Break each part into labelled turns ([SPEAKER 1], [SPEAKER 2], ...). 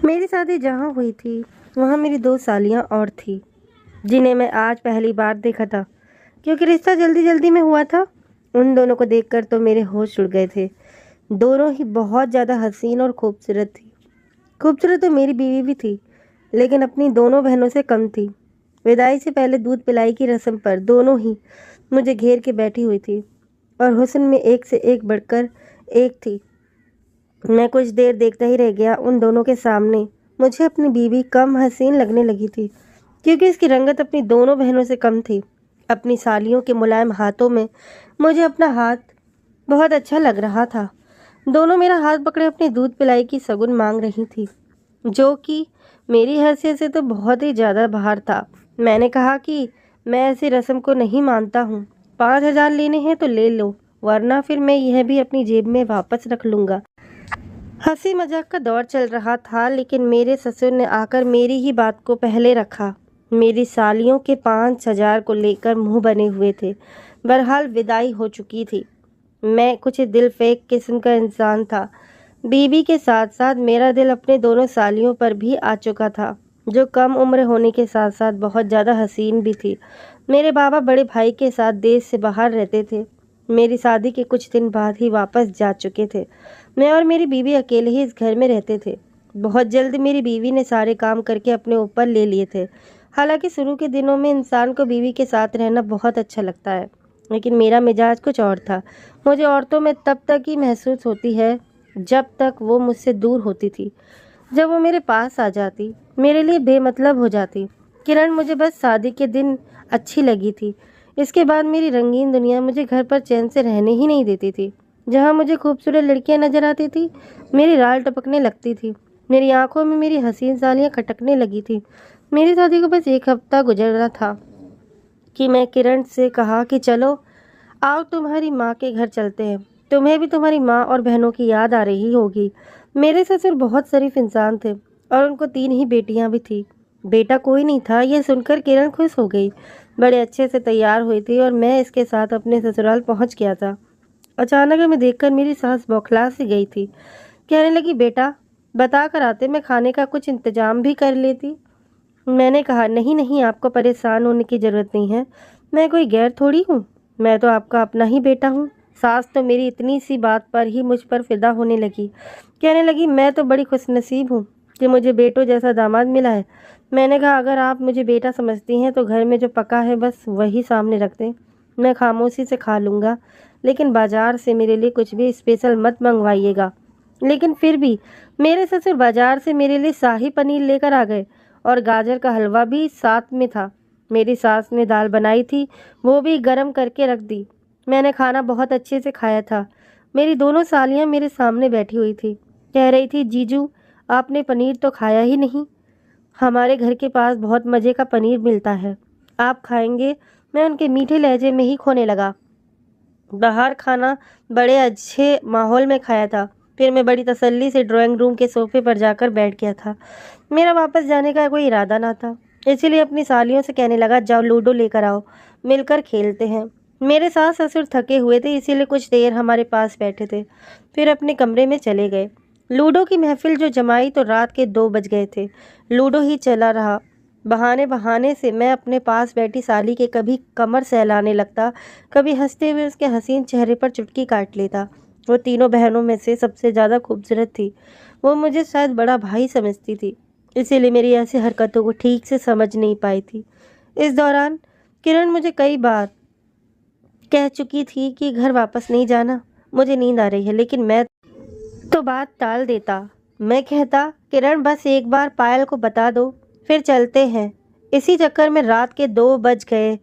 [SPEAKER 1] मेरी शादी जहाँ हुई थी वहाँ मेरी दो सालियाँ और थी, जिन्हें मैं आज पहली बार देखा था। क्योंकि रिश्ता जल्दी जल्दी में हुआ था, उन दोनों को देखकर तो मेरे होश उड़ गए थे। दोनों ही बहुत ज़्यादा हसीन और खूबसूरत थी। खूबसूरत तो मेरी बीवी भी थी, लेकिन अपनी दोनों बहनों से कम थी। विदाई से पहले दूध पिलाई की रस्म पर दोनों ही मुझे घेर के बैठी हुई थी और हुस्न में एक से एक बढ़कर एक थी। मैं कुछ देर देखता ही रह गया उन दोनों के सामने। मुझे अपनी बीवी कम हसीन लगने लगी थी, क्योंकि इसकी रंगत अपनी दोनों बहनों से कम थी। अपनी सालियों के मुलायम हाथों में मुझे अपना हाथ बहुत अच्छा लग रहा था। दोनों मेरा हाथ पकड़े अपनी दूध पिलाई की सगुन मांग रही थी, जो कि मेरी हैसियत से तो बहुत ही ज़्यादा बाहर था। मैंने कहा कि मैं ऐसी रस्म को नहीं मानता हूँ। 5,000 लेने हैं तो ले लो, वरना फिर मैं यह भी अपनी जेब में वापस रख लूँगा। हंसी मजाक का दौर चल रहा था, लेकिन मेरे ससुर ने आकर मेरी ही बात को पहले रखा। मेरी सालियों के 5,000 को लेकर मुंह बने हुए थे। बहरहाल विदाई हो चुकी थी। मैं कुछ दिल फेंक किस्म का इंसान था। बीबी के साथ साथ मेरा दिल अपने दोनों सालियों पर भी आ चुका था, जो कम उम्र होने के साथ साथ बहुत ज़्यादा हसीन भी थी। मेरे बाबा बड़े भाई के साथ देश से बाहर रहते थे। मेरी शादी के कुछ दिन बाद ही वापस जा चुके थे। मैं और मेरी बीवी अकेले ही इस घर में रहते थे। बहुत जल्द मेरी बीवी ने सारे काम करके अपने ऊपर ले लिए थे। हालांकि शुरू के दिनों में इंसान को बीवी के साथ रहना बहुत अच्छा लगता है, लेकिन मेरा मिजाज कुछ और था। मुझे औरतों में तब तक ही महसूस होती है जब तक वो मुझसे दूर होती थी। जब वो मेरे पास आ जाती, मेरे लिए बेमतलब हो जाती। किरण मुझे बस शादी के दिन अच्छी लगी थी। इसके बाद मेरी रंगीन दुनिया मुझे घर पर चैन से रहने ही नहीं देती थी। जहाँ मुझे खूबसूरत लड़कियाँ नजर आती थी, मेरी राल टपकने लगती थी। मेरी आंखों में मेरी हसीन सालियाँ खटकने लगी थी। मेरी शादी को बस एक हफ्ता गुजरा था कि मैं किरण से कहा कि चलो आओ तुम्हारी माँ के घर चलते हैं। तुम्हें भी तुम्हारी माँ और बहनों की याद आ रही होगी। मेरे ससुर बहुत शरीफ इंसान थे और उनको 3 ही बेटियां भी थी। बेटा कोई नहीं था, यह सुनकर किरण खुश हो गई। बड़े अच्छे से तैयार हुई थी और मैं इसके साथ अपने ससुराल पहुंच गया था। अचानक हमें देखकर मेरी सास बौखला सी गई थी। कहने लगी, बेटा बता कर आते, मैं खाने का कुछ इंतजाम भी कर लेती। मैंने कहा, नहीं नहीं, आपको परेशान होने की ज़रूरत नहीं है। मैं कोई गैर थोड़ी हूँ, मैं तो आपका अपना ही बेटा हूँ। सास तो मेरी इतनी सी बात पर ही मुझ पर फिदा होने लगी। कहने लगी, मैं तो बड़ी खुशनसीब हूँ कि मुझे बेटों जैसा दामाद मिला है। मैंने कहा, अगर आप मुझे बेटा समझती हैं तो घर में जो पका है बस वही सामने रख दें, मैं खामोशी से खा लूँगा। लेकिन बाज़ार से मेरे लिए कुछ भी स्पेशल मत मंगवाइएगा। लेकिन फिर भी मेरे ससुर बाज़ार से मेरे लिए शाही पनीर लेकर आ गए और गाजर का हलवा भी साथ में था। मेरी सास ने दाल बनाई थी, वो भी गरम करके रख दी। मैंने खाना बहुत अच्छे से खाया था। मेरी दोनों सालियाँ मेरे सामने बैठी हुई थी। कह रही थी, जीजू आपने पनीर तो खाया ही नहीं। हमारे घर के पास बहुत मज़े का पनीर मिलता है, आप खाएंगे? मैं उनके मीठे लहजे में ही खोने लगा। बाहर खाना बड़े अच्छे माहौल में खाया था। फिर मैं बड़ी तसल्ली से ड्राइंग रूम के सोफे पर जाकर बैठ गया था। मेरा वापस जाने का कोई इरादा ना था, इसीलिए अपनी सालियों से कहने लगा, जाओ लूडो लेकर आओ, मिलकर खेलते हैं। मेरे सास ससुर थके हुए थे, इसीलिए कुछ देर हमारे पास बैठे थे, फिर अपने कमरे में चले गए। लूडो की महफिल जो जमाई तो रात के 2 बज गए थे। लूडो ही चला रहा। बहाने बहाने से मैं अपने पास बैठी साली के कभी कमर सहलाने लगता, कभी हंसते हुए उसके हसीन चेहरे पर चुटकी काट लेता। वो तीनों बहनों में से सबसे ज़्यादा खूबसूरत थी। वो मुझे शायद बड़ा भाई समझती थी, इसीलिए मेरी ऐसी हरकतों को ठीक से समझ नहीं पाई थी। इस दौरान किरण मुझे कई बार कह चुकी थी कि घर वापस नहीं जाना, मुझे नींद आ रही है, लेकिन मैं तो बात टाल देता। मैं कहता, किरण बस एक बार पायल को बता दो, फिर चलते हैं। इसी चक्कर में रात के 2 बज गए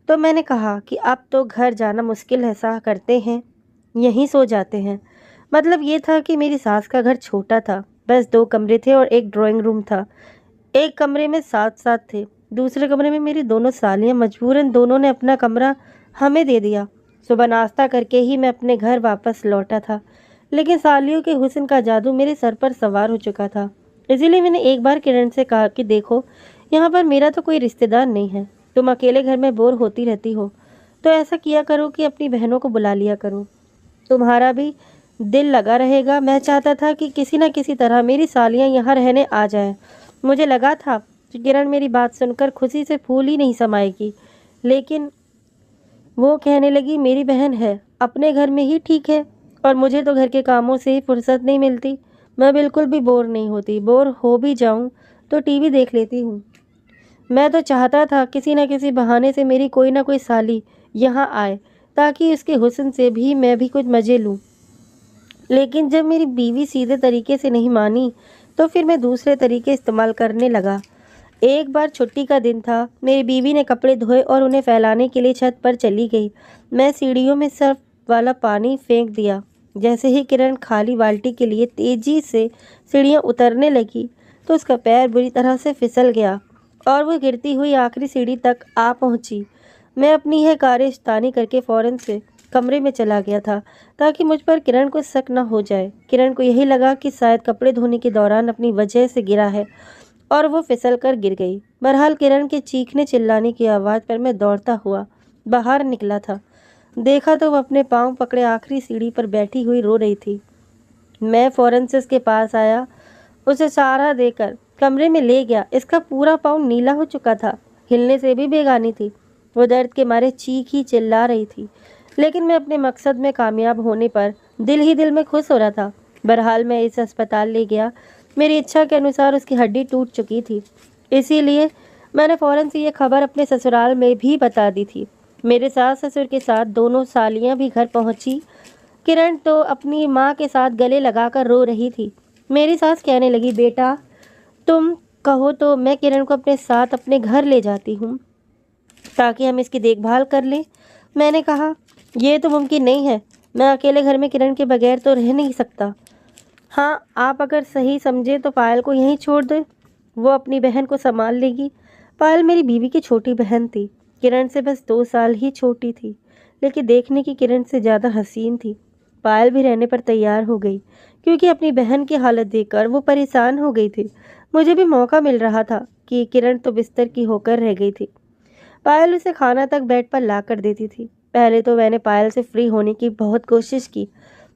[SPEAKER 1] तो मैंने कहा कि अब तो घर जाना मुश्किल है, ऐसा करते हैं यहीं सो जाते हैं। मतलब ये था कि मेरी सास का घर छोटा था, बस 2 कमरे थे और एक ड्राइंग रूम था। एक कमरे में साथ साथ थे, दूसरे कमरे में मेरी दोनों सालियाँ। मजबूरन दोनों ने अपना कमरा हमें दे दिया। सुबह नाश्ता करके ही मैं अपने घर वापस लौटा था, लेकिन सालियों के हुस्न का जादू मेरे सर पर सवार हो चुका था। इसीलिए मैंने एक बार किरण से कहा कि देखो, यहाँ पर मेरा तो कोई रिश्तेदार नहीं है, तुम अकेले घर में बोर होती रहती हो, तो ऐसा किया करो कि अपनी बहनों को बुला लिया करो। तुम्हारा भी दिल लगा रहेगा। मैं चाहता था कि किसी न किसी तरह मेरी सालियाँ यहाँ रहने आ जाएं। मुझे लगा था कि किरण मेरी बात सुनकर खुशी से फूल ही नहीं समाएगी, लेकिन वो कहने लगी, मेरी बहन है, अपने घर में ही ठीक है, और मुझे तो घर के कामों से ही फुर्सत नहीं मिलती। मैं बिल्कुल भी बोर नहीं होती, बोर हो भी जाऊं तो टीवी देख लेती हूँ। मैं तो चाहता था किसी न किसी बहाने से मेरी कोई ना कोई साली यहाँ आए, ताकि उसके हुस्न से भी मैं भी कुछ मज़े लूँ। लेकिन जब मेरी बीवी सीधे तरीके से नहीं मानी, तो फिर मैं दूसरे तरीके इस्तेमाल करने लगा। एक बार छुट्टी का दिन था, मेरी बीवी ने कपड़े धोए और उन्हें फैलाने के लिए छत पर चली गई। मैं सीढ़ियों में सर्फ वाला पानी फेंक दिया। जैसे ही किरण खाली बाल्टी के लिए तेजी से सीढ़ियाँ उतरने लगी, तो उसका पैर बुरी तरह से फिसल गया और वो गिरती हुई आखिरी सीढ़ी तक आ पहुंची। मैं अपनी यह कार्यशैतानी करके फौरन से कमरे में चला गया था, ताकि मुझ पर किरण को शक न हो जाए। किरण को यही लगा कि शायद कपड़े धोने के दौरान अपनी वजह से गिरा है और वो फिसल कर गिर गई। बहरहाल किरण के चीखने चिल्लाने की आवाज़ पर मैं दौड़ता हुआ बाहर निकला था। देखा तो वह अपने पाँव पकड़े आखिरी सीढ़ी पर बैठी हुई रो रही थी। मैं फौरन से उसके पास आया, उसे सहारा देकर कमरे में ले गया। इसका पूरा पाँव नीला हो चुका था, हिलने से भी बेगानी थी। वो दर्द के मारे चीख ही चिल्ला रही थी, लेकिन मैं अपने मकसद में कामयाब होने पर दिल ही दिल में खुश हो रहा था। बहरहाल मैं इस अस्पताल ले गया। मेरी इच्छा के अनुसार उसकी हड्डी टूट चुकी थी, इसीलिए मैंने फ़ौरन से ये खबर अपने ससुराल में भी बता दी थी। मेरे सास ससुर के साथ दोनों सालियाँ भी घर पहुँची। किरण तो अपनी माँ के साथ गले लगाकर रो रही थी। मेरी सास कहने लगी, बेटा तुम कहो तो मैं किरण को अपने साथ अपने घर ले जाती हूँ, ताकि हम इसकी देखभाल कर लें। मैंने कहा, यह तो मुमकिन नहीं है, मैं अकेले घर में किरण के बगैर तो रह नहीं सकता। हाँ, आप अगर सही समझे तो पायल को यहीं छोड़ दे, वो अपनी बहन को संभाल लेगी। पायल मेरी बीवी की छोटी बहन थी, किरण से बस 2 साल ही छोटी थी, लेकिन देखने की किरण से ज़्यादा हसीन थी। पायल भी रहने पर तैयार हो गई, क्योंकि अपनी बहन की हालत देखकर वो परेशान हो गई थी। मुझे भी मौका मिल रहा था कि किरण तो बिस्तर की होकर रह गई थी। पायल उसे खाना तक बेड पर ला कर देती थी। पहले तो मैंने पायल से फ्री होने की बहुत कोशिश की,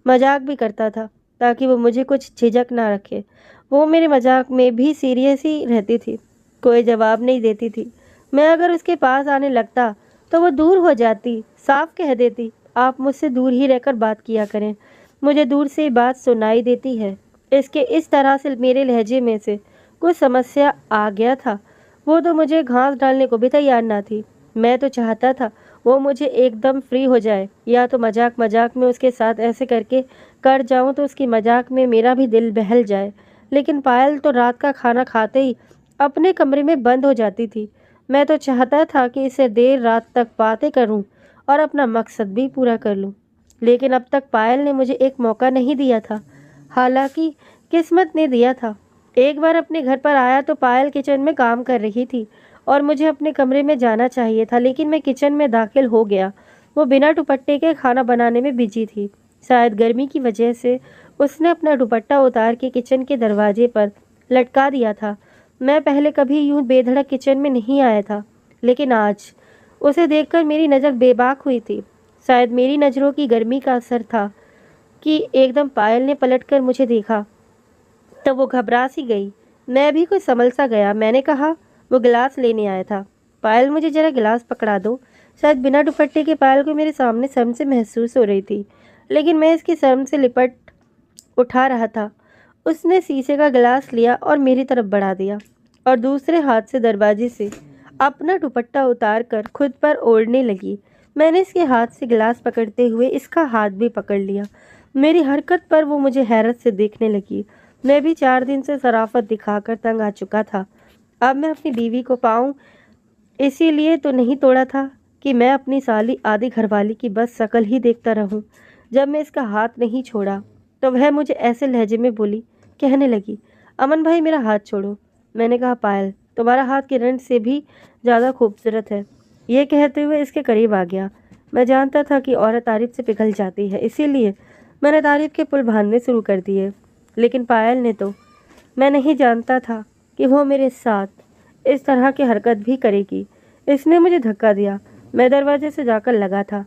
[SPEAKER 1] मजाक भी करता था, ताकि वो मुझे कुछ झिझक ना रखे। वो मेरे मजाक में भी सीरियस ही रहती थी, कोई जवाब नहीं देती थी। मैं अगर उसके पास आने लगता तो वो दूर हो जाती, साफ कह देती, आप मुझसे दूर ही रहकर बात किया करें, मुझे दूर से बात सुनाई देती है। इसके इस तरह से मेरे लहजे में से कुछ समस्या आ गया था। वो तो मुझे घास डालने को भी तैयार ना थी। मैं तो चाहता था वो मुझे एकदम फ्री हो जाए, या तो मजाक मजाक में उसके साथ ऐसे करके कर जाऊं तो उसकी मजाक में मेरा भी दिल बहल जाए। लेकिन पायल तो रात का खाना खाते ही अपने कमरे में बंद हो जाती थी। मैं तो चाहता था कि इसे देर रात तक बातें करूं और अपना मकसद भी पूरा कर लूं, लेकिन अब तक पायल ने मुझे एक मौका नहीं दिया था। हालांकि किस्मत ने दिया था। एक बार अपने घर पर आया तो पायल किचन में काम कर रही थी और मुझे अपने कमरे में जाना चाहिए था, लेकिन मैं किचन में दाखिल हो गया। वो बिना दुपट्टे के खाना बनाने में बिजी थी। शायद गर्मी की वजह से उसने अपना दुपट्टा उतार के किचन के दरवाजे पर लटका दिया था। मैं पहले कभी यूं बेधड़क किचन में नहीं आया था, लेकिन आज उसे देखकर मेरी नज़र बेबाक हुई थी। शायद मेरी नज़रों की गर्मी का असर था कि एकदम पायल ने पलटकर मुझे देखा, तब वो घबरा सी गई। मैं भी कुछ संभल सा गया। मैंने कहा, वो गिलास लेने आया था। पायल, मुझे जरा गिलास पकड़ा दो। शायद बिना दुपट्टे के पायल को मेरे सामने शर्म से महसूस हो रही थी, लेकिन मैं इसकी शर्म से लिपट उठा रहा था। उसने शीशे का गिलास लिया और मेरी तरफ बढ़ा दिया, और दूसरे हाथ से दरवाजे से अपना दुपट्टा उतार कर खुद पर ओढ़ने लगी। मैंने इसके हाथ से गिलास पकड़ते हुए इसका हाथ भी पकड़ लिया। मेरी हरकत पर वो मुझे हैरत से देखने लगी। मैं भी 4 दिन से शराफत दिखाकर तंग आ चुका था। अब मैं अपनी बीवी को पाऊं, इसीलिए तो नहीं तोड़ा था कि मैं अपनी साली आधी घरवाली की बस शक्ल ही देखता रहूं। जब मैं इसका हाथ नहीं छोड़ा तो वह मुझे ऐसे लहजे में बोली, कहने लगी, अमन भाई मेरा हाथ छोड़ो। मैंने कहा, पायल तुम्हारा हाथ किरण से भी ज़्यादा खूबसूरत है। ये कहते हुए इसके करीब आ गया। मैं जानता था कि औरत तारीफ से पिघल जाती है, इसीलिए मैंने तारीफ के पुल बांधने शुरू कर दिए। लेकिन पायल ने तो, मैं नहीं जानता था कि वो मेरे साथ इस तरह की हरकत भी करेगी। इसने मुझे धक्का दिया। मैं दरवाजे से जाकर लगा था,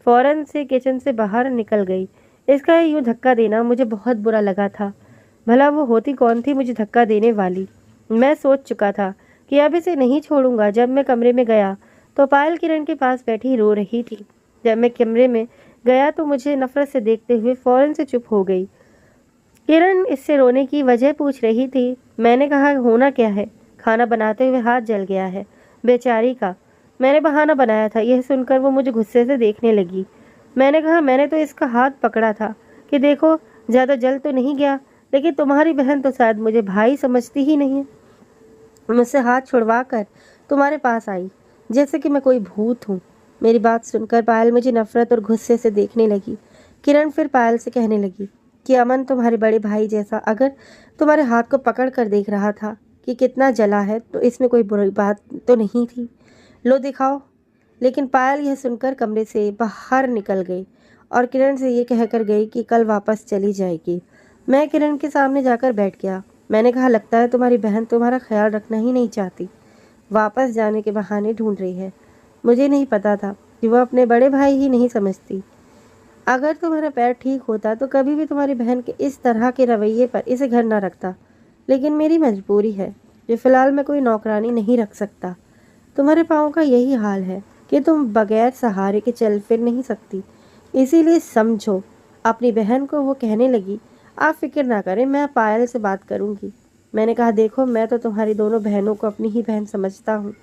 [SPEAKER 1] फौरन से किचन से बाहर निकल गई। इसका यूँ धक्का देना मुझे बहुत बुरा लगा था। भला वो होती कौन थी मुझे धक्का देने वाली? मैं सोच चुका था कि अब इसे नहीं छोड़ूंगा। जब मैं कमरे में गया तो पायल किरण के पास बैठी रो रही थी। जब मैं कमरे में गया तो मुझे नफरत से देखते हुए फौरन से चुप हो गई। किरण इससे रोने की वजह पूछ रही थी। मैंने कहा, होना क्या है? खाना बनाते हुए हाथ जल गया है बेचारी का। मैंने बहाना बनाया था। यह सुनकर वो मुझे गुस्से से देखने लगी। मैंने कहा, मैंने तो इसका हाथ पकड़ा था कि देखो ज़्यादा जल तो नहीं गया, लेकिन तुम्हारी बहन तो शायद मुझे भाई समझती ही नहीं है। मुझसे हाथ छुड़वा कर तुम्हारे पास आई जैसे कि मैं कोई भूत हूँ। मेरी बात सुनकर पायल मुझे नफरत और गुस्से से देखने लगी। किरण फिर पायल से कहने लगी कि अमन तुम्हारे बड़े भाई जैसा अगर तुम्हारे हाथ को पकड़ कर देख रहा था कि कितना जला है तो इसमें कोई बुरी बात तो नहीं थी। लो दिखाओ। लेकिन पायल यह सुनकर कमरे से बाहर निकल गई और किरण से ये कहकर गई कि कल वापस चली जाएगी। मैं किरण के सामने जाकर बैठ गया। मैंने कहा, लगता है तुम्हारी बहन तुम्हारा ख्याल रखना ही नहीं चाहती, वापस जाने के बहाने ढूंढ रही है। मुझे नहीं पता था कि वह अपने बड़े भाई ही नहीं समझती। अगर तुम्हारा पैर ठीक होता तो कभी भी तुम्हारी बहन के इस तरह के रवैये पर इसे घर न रखता, लेकिन मेरी मजबूरी है जो फिलहाल मैं कोई नौकरानी नहीं रख सकता। तुम्हारे पाँव का यही हाल है कि तुम बगैर सहारे के चल फिर नहीं सकती, इसीलिए समझो। अपनी बहन को वो कहने लगी, आप फिक्र ना करें, मैं पायल से बात करूंगी। मैंने कहा, देखो मैं तो तुम्हारी दोनों बहनों को अपनी ही बहन समझता हूँ,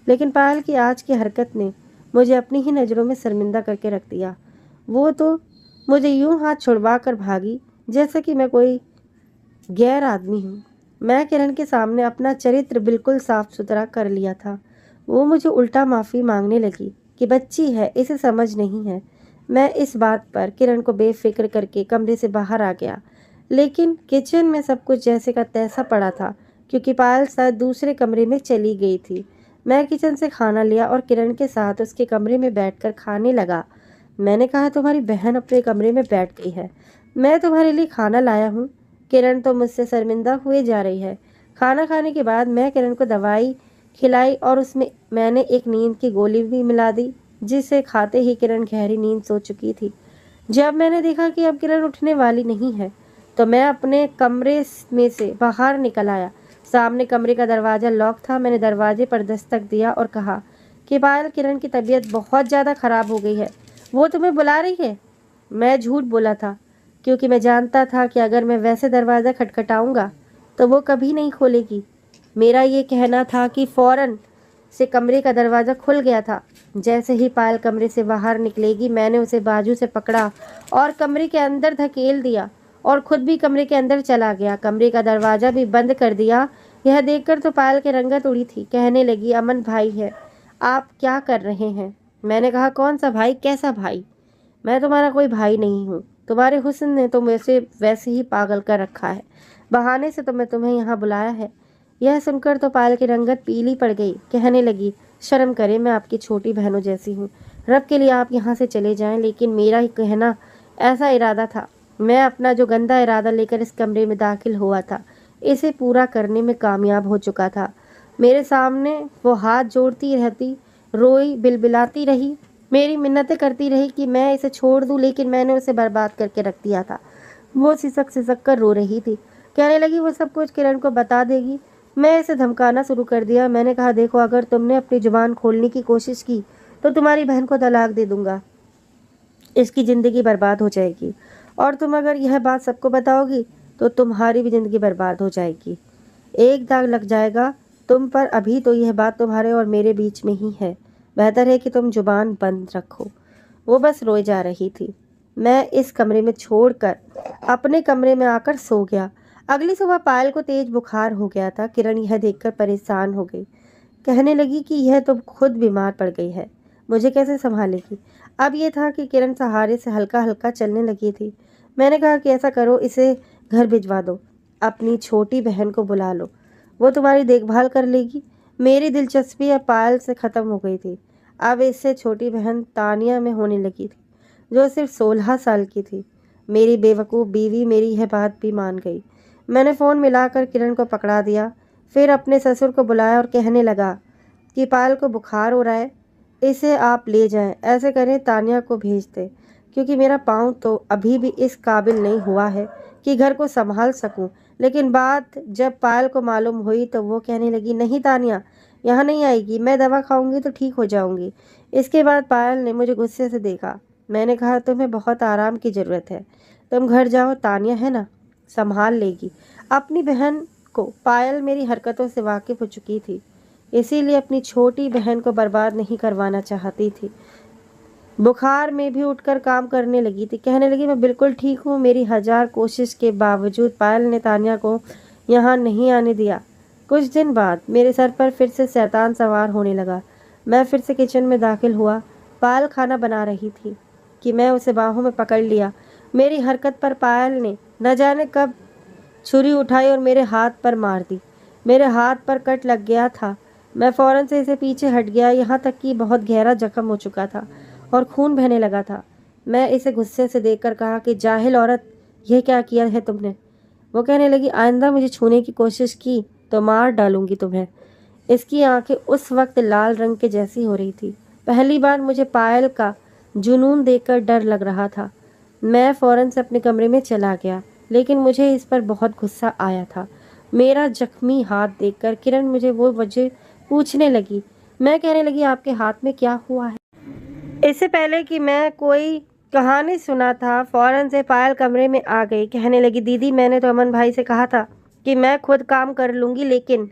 [SPEAKER 1] लेकिन पायल की आज की हरकत ने मुझे अपनी ही नज़रों में शर्मिंदा करके रख दिया। वो तो मुझे यूं हाथ छुड़वा कर भागी जैसे कि मैं कोई गैर आदमी हूँ। मैं किरण के सामने अपना चरित्र बिल्कुल साफ सुथरा कर लिया था। वो मुझे उल्टा माफ़ी मांगने लगी कि बच्ची है, इसे समझ नहीं है। मैं इस बात पर किरण को बेफिक्र करके कमरे से बाहर आ गया, लेकिन किचन में सब कुछ जैसे का तैसा पड़ा था, क्योंकि पायल शायद दूसरे कमरे में चली गई थी। मैं किचन से खाना लिया और किरण के साथ उसके कमरे में बैठकर खाने लगा। मैंने कहा, तुम्हारी बहन अपने कमरे में बैठ गई है, मैं तुम्हारे लिए खाना लाया हूँ। किरण तो मुझसे शर्मिंदा हुए जा रही है। खाना खाने के बाद मैं किरण को दवाई खिलाई और उसमें मैंने एक नींद की गोली भी मिला दी, जिसे खाते ही किरण गहरी नींद सो चुकी थी। जब मैंने देखा कि अब किरण उठने वाली नहीं है तो मैं अपने कमरे में से बाहर निकल आया। सामने कमरे का दरवाज़ा लॉक था। मैंने दरवाजे पर दस्तक दिया और कहा कि पायल, किरण की तबीयत बहुत ज़्यादा ख़राब हो गई है, वो तुम्हें बुला रही है। मैं झूठ बोला था, क्योंकि मैं जानता था कि अगर मैं वैसे दरवाज़ा खटखटाऊंगा तो वो कभी नहीं खोलेगी। मेरा ये कहना था कि फ़ौरन से कमरे का दरवाज़ा खुल गया था। जैसे ही पायल कमरे से बाहर निकलेगी, मैंने उसे बाजू से पकड़ा और कमरे के अंदर धकेल दिया और खुद भी कमरे के अंदर चला गया। कमरे का दरवाज़ा भी बंद कर दिया। यह देखकर तो पायल की रंगत उड़ी थी। कहने लगी, अमन भाई है, आप क्या कर रहे हैं? मैंने कहा, कौन सा भाई, कैसा भाई? मैं तुम्हारा कोई भाई नहीं हूँ। तुम्हारे हुस्न ने तो मुझे वैसे ही पागल कर रखा है। बहाने से तो मैं तुम्हें यहाँ बुलाया है। यह सुनकर तो पायल की रंगत पीली पड़ गई। कहने लगी, शर्म करें, मैं आपकी छोटी बहनों जैसी हूँ। रब के लिए आप यहाँ से चले जाएं। लेकिन मेरा ही कहना ऐसा इरादा था। मैं अपना जो गंदा इरादा लेकर इस कमरे में दाखिल हुआ था, इसे पूरा करने में कामयाब हो चुका था। मेरे सामने वो हाथ जोड़ती रहती, रोई, बिलबिलाती रही, मेरी मिन्नतें करती रही कि मैं इसे छोड़ दूं, लेकिन मैंने उसे बर्बाद करके रख दिया था। वो सिसक सिसक कर रो रही थी। कहने लगी वो सब कुछ किरण को बता देगी। मैं इसे धमकाना शुरू कर दिया। मैंने कहा, देखो अगर तुमने अपनी जुबान खोलने की कोशिश की तो तुम्हारी बहन को तलाक दे दूंगा, इसकी ज़िंदगी बर्बाद हो जाएगी। और तुम अगर यह बात सबको बताओगी तो तुम्हारी भी ज़िंदगी बर्बाद हो जाएगी, एक दाग लग जाएगा तुम पर। अभी तो यह बात तुम्हारे और मेरे बीच में ही है, बेहतर है कि तुम जुबान बंद रखो। वो बस रोए जा रही थी। मैं इस कमरे में छोड़कर अपने कमरे में आकर सो गया। अगली सुबह पायल को तेज बुखार हो गया था। किरण यह देखकर परेशान हो गई। कहने लगी कि यह तो खुद बीमार पड़ गई है, मुझे कैसे संभालेगी। अब ये था कि किरण सहारे से हल्का हल्का चलने लगी थी। मैंने कहा कि ऐसा करो, इसे घर भिजवा दो, अपनी छोटी बहन को बुला लो, वो तुम्हारी देखभाल कर लेगी। मेरी दिलचस्पी अब पायल से ख़त्म हो गई थी। अब इससे छोटी बहन तानिया में होने लगी थी, जो सिर्फ 16 साल की थी। मेरी बेवकूफ़ बीवी मेरी यह बात भी मान गई। मैंने फ़ोन मिलाकर किरण को पकड़ा दिया, फिर अपने ससुर को बुलाया और कहने लगा कि पायल को बुखार हो रहा है, इसे आप ले जाएं। ऐसे करें, तानिया को भेज दें, क्योंकि मेरा पाँव तो अभी भी इस काबिल नहीं हुआ है कि घर को संभाल सकूं। लेकिन बात जब पायल को मालूम हुई तो वो कहने लगी, नहीं तानिया, यहाँ नहीं आएगी, मैं दवा खाऊंगी तो ठीक हो जाऊंगी। इसके बाद पायल ने मुझे गुस्से से देखा। मैंने कहा, तुम्हें बहुत आराम की ज़रूरत है, तुम घर जाओ, तानिया है ना, संभाल लेगी। अपनी बहन को पायल मेरी हरकतों से वाकिफ हो चुकी थी, इसीलिए अपनी छोटी बहन को बर्बाद नहीं करवाना चाहती थी। बुखार में भी उठकर काम करने लगी थी। कहने लगी, मैं बिल्कुल ठीक हूँ। मेरी 1000 कोशिश के बावजूद पायल ने तानिया को यहाँ नहीं आने दिया। कुछ दिन बाद मेरे सर पर फिर से शैतान सवार होने लगा। मैं फिर से किचन में दाखिल हुआ। पायल खाना बना रही थी कि मैं उसे बाहों में पकड़ लिया। मेरी हरकत पर पायल ने न जाने कब छुरी उठाई और मेरे हाथ पर मार दी। मेरे हाथ पर कट लग गया था। मैं फौरन से इसे पीछे हट गया, यहाँ तक कि बहुत गहरा जख्म हो चुका था और खून बहने लगा था। मैं इसे गुस्से से देखकर कहा कि जाहिल औरत, यह क्या किया है तुमने? वो कहने लगी, आइंदा मुझे छूने की कोशिश की तो मार डालूंगी तुम्हें। इसकी आंखें उस वक्त लाल रंग के जैसी हो रही थी। पहली बार मुझे पायल का जुनून देखकर डर लग रहा था। मैं फौरन से अपने कमरे में चला गया, लेकिन मुझे इस पर बहुत गुस्सा आया था। मेरा जख्मी हाथ देखकर किरण मुझे वो वजह पूछने लगी। मैं कहने लगी, आपके हाथ में क्या हुआ है? इससे पहले कि मैं कोई कहानी सुना था, फौरन से पायल कमरे में आ गई। कहने लगी, दीदी, मैंने तो अमन भाई से कहा था कि मैं खुद काम कर लूँगी, लेकिन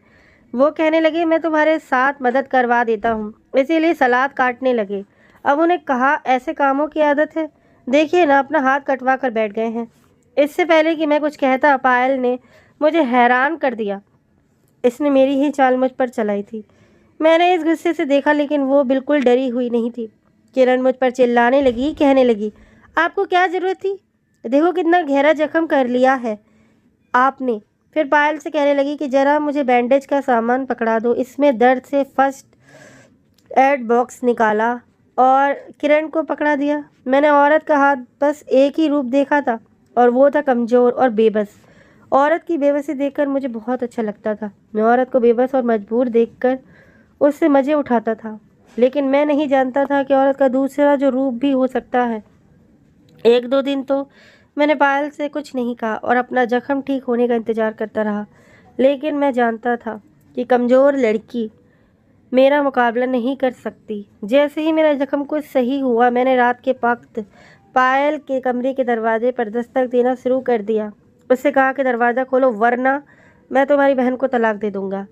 [SPEAKER 1] वो कहने लगे मैं तुम्हारे साथ मदद करवा देता हूँ, इसीलिए सलाद काटने लगे। अब उन्हें कहा ऐसे कामों की आदत है, देखिए ना, अपना हाथ कटवा कर बैठ गए हैं। इससे पहले कि मैं कुछ कहता, पायल ने मुझे हैरान कर दिया। इसने मेरी ही चाल मुझ पर चलाई थी। मैंने इस गुस्से से देखा, लेकिन वो बिल्कुल डरी हुई नहीं थी। किरण मुझ पर चिल्लाने लगी, कहने लगी, आपको क्या ज़रूरत थी? देखो कितना गहरा जख्म कर लिया है आपने। फिर पायल से कहने लगी कि ज़रा मुझे बैंडेज का सामान पकड़ा दो। इसमें दर्द से फर्स्ट एड बॉक्स निकाला और किरण को पकड़ा दिया। मैंने औरत का हाथ बस एक ही रूप देखा था, और वो था कमज़ोर और बेबस। औरत की बेबसी देखकर मुझे बहुत अच्छा लगता था। मैं औरत को बेबस और मजबूर देखकर उससे मज़े उठाता था, लेकिन मैं नहीं जानता था कि औरत का दूसरा जो रूप भी हो सकता है। 1-2 दिन तो मैंने पायल से कुछ नहीं कहा और अपना जख्म ठीक होने का इंतज़ार करता रहा, लेकिन मैं जानता था कि कमज़ोर लड़की मेरा मुकाबला नहीं कर सकती। जैसे ही मेरा जख्म कुछ सही हुआ, मैंने रात के वक्त पायल के कमरे के दरवाजे पर दस्तक देना शुरू कर दिया। उससे कहा कि दरवाज़ा खोलो, वरना मैं तुम्हारी बहन को तलाक दे दूँगा।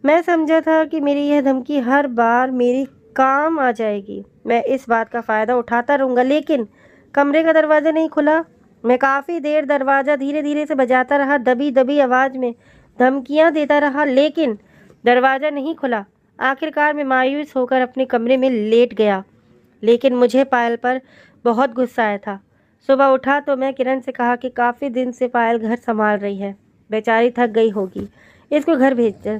[SPEAKER 1] मैं समझा था कि मेरी यह धमकी हर बार मेरी काम आ जाएगी। मैं इस बात का फ़ायदा उठाता रहूँगा, लेकिन कमरे का दरवाज़ा नहीं खुला। मैं काफ़ी देर दरवाज़ा धीरे धीरे से बजाता रहा, दबी दबी आवाज़ में धमकियाँ देता रहा, लेकिन दरवाज़ा नहीं खुला। आखिरकार मैं मायूस होकर अपने कमरे में लेट गया, लेकिन मुझे पायल पर बहुत गुस्सा आया था। सुबह उठा तो मैं किरण से कहा कि काफ़ी दिन से पायल घर संभाल रही है, बेचारी थक गई होगी, इसको घर भेज दे,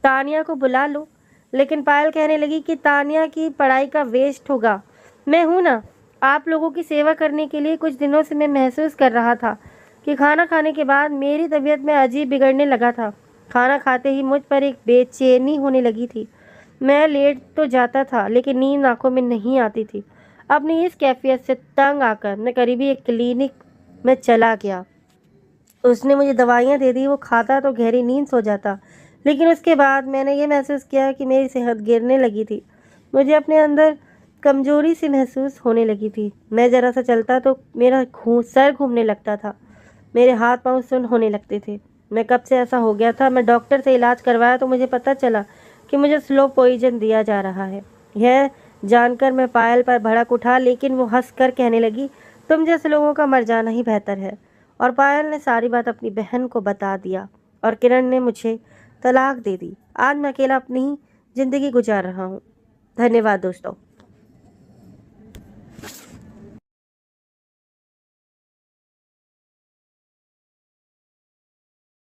[SPEAKER 1] तानिया को बुला लो। लेकिन पायल कहने लगी कि तानिया की पढ़ाई का वेस्ट होगा, मैं हूँ ना, आप लोगों की सेवा करने के लिए। कुछ दिनों से मैं महसूस कर रहा था कि खाना खाने के बाद मेरी तबीयत में अजीब बिगड़ने लगा था। खाना खाते ही मुझ पर एक बेचैनी होने लगी थी। मैं लेट तो जाता था, लेकिन नींद आंखों में नहीं आती थी। अपनी इस कैफियत से तंग आकर मैं करीबी एक क्लिनिक में चला गया। उसने मुझे दवाइयाँ दे दी, वो खाता तो गहरी नींद सो जाता, लेकिन उसके बाद मैंने ये महसूस किया कि मेरी सेहत गिरने लगी थी। मुझे अपने अंदर कमजोरी सी महसूस होने लगी थी। मैं ज़रा सा चलता तो मेरा सर घूमने लगता था, मेरे हाथ पांव सुन्न होने लगते थे। मैं कब से ऐसा हो गया था? मैं डॉक्टर से इलाज करवाया तो मुझे पता चला कि मुझे स्लो पॉइजन दिया जा रहा है। यह जानकर मैं पायल पर भड़क उठा, लेकिन वो हंस कर कहने लगी, तुम जैसे लोगों का मर जाना ही बेहतर है। और पायल ने सारी बात अपनी बहन को बता दिया और किरण ने मुझे तलाक दे दी। आज मैं अकेला अपनी ज़िंदगी गुजार रहा हूँ। धन्यवाद दोस्तों।